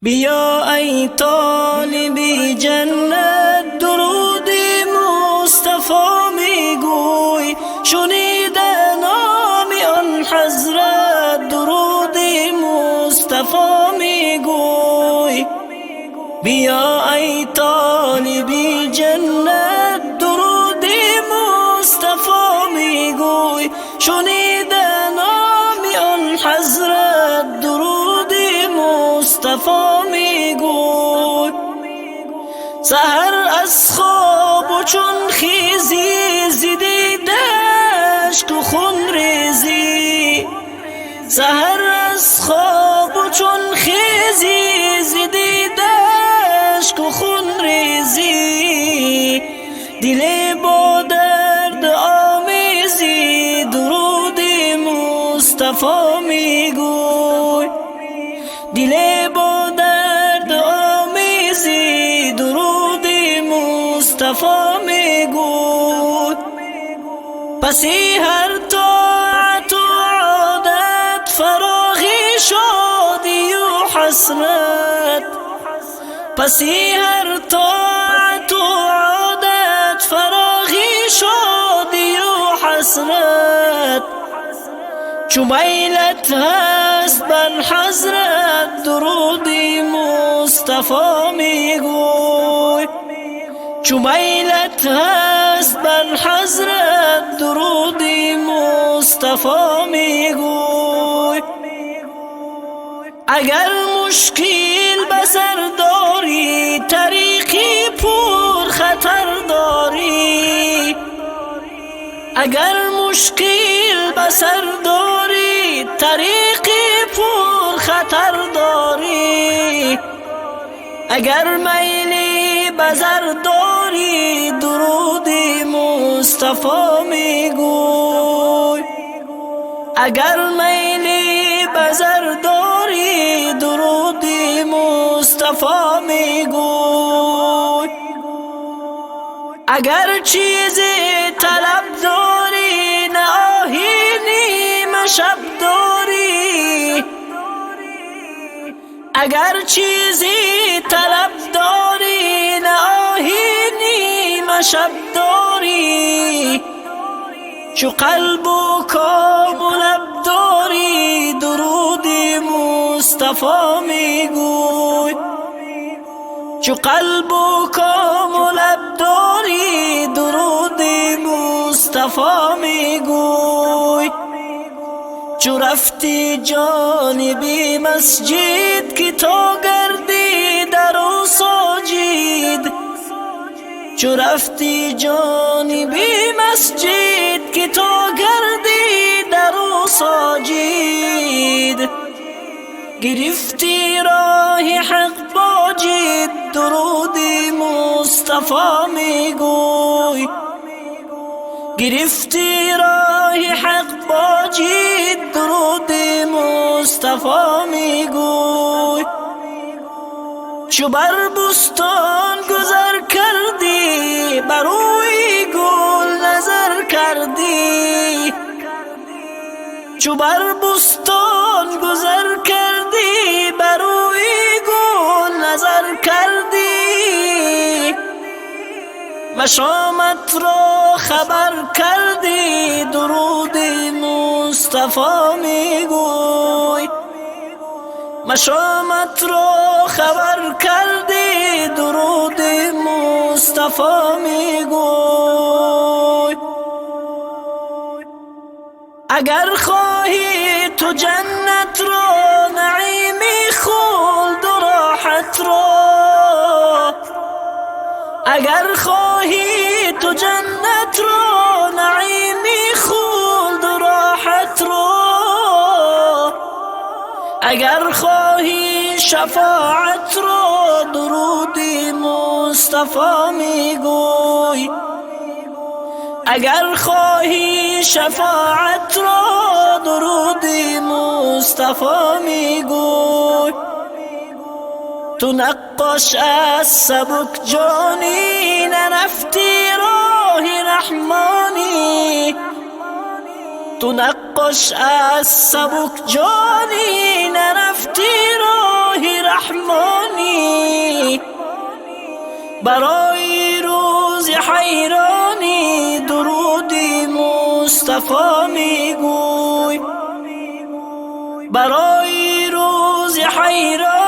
بیا ای طالبی جنت درود مصطفی میگوی، شنیده نام آن حضرت درود مصطفی میگوی. بیا ای طالبی جنت درود مصطفی میگوی، شنیده نام آن حضرت درود مصطفی میگوی. سحر از خواب و چون خیزی زدیده اشک و خون ریزی، سحر از خواب و چون خیزی زدیده اشک و خون ریزی. دل با درد آمیزی درود مصطفی میگوی، دل با درد آمیزی درود مصطفی میگوی. پسی هر طاعت و عادت فراغی شادی و حسرت، پسی هر طاعت و عادت فراغی شادی و حسرت. چو میلت هست بر حضرت درود مصطفی میگوی، چو میلت هست بر حضرت درود مصطفی میگوی. اگر مشکل بسر داری طریقی پر خطر داری، اگر مشکل بسر داری طریقی پر خطر داری، اگر میلی بزر داری درود مصطفی میگوی، اگر میلی بزر داری درود مصطفی میگوی. اگر چیزی طلب داری نه آهینی مشب داری، اگر چیزی طلب داری نه آهینی مشب داری، چو قلب و کام و لب داری درود مصطفی میگوی، چو قلب و کام و لب داری درود مصطفی میگوی. چو رفتی جانبی مسجد که تا گردی در و ساجد، چو رفتی جانبی مسجد که تا گردی در و ساجد، گرفتی راه حق با جد درود مصطفی میگوی، گرفتی راه حق با جد درود مصطفی میگوی. چو بر بستان گذر کردی بر روی گل نظر کردی، چو بر بستان گذر کردی بر روی گل نظر کردی، مشامت را خبر کردی درود مصطفی میگوی، مشامت را خبر کردی درود مصطفی میگوی. اگر خواهی تو جنت را نعیمی خلد و راحت را، اگر خواهی تو جنت را نعیمی خلد و راحت را، اگر خواهی شفاعت را درود مصطفی میگوی، اگر خواهی شفاعت را درود مصطفی میگوی. تو نقاش از سبک جانی نرفتی راه رحمانی، تو نقاش از سبک جانی نرفتی راه الهی رحمانی، برای روز حیرانی درودی مصطفی میگوی. برای روز حیرانی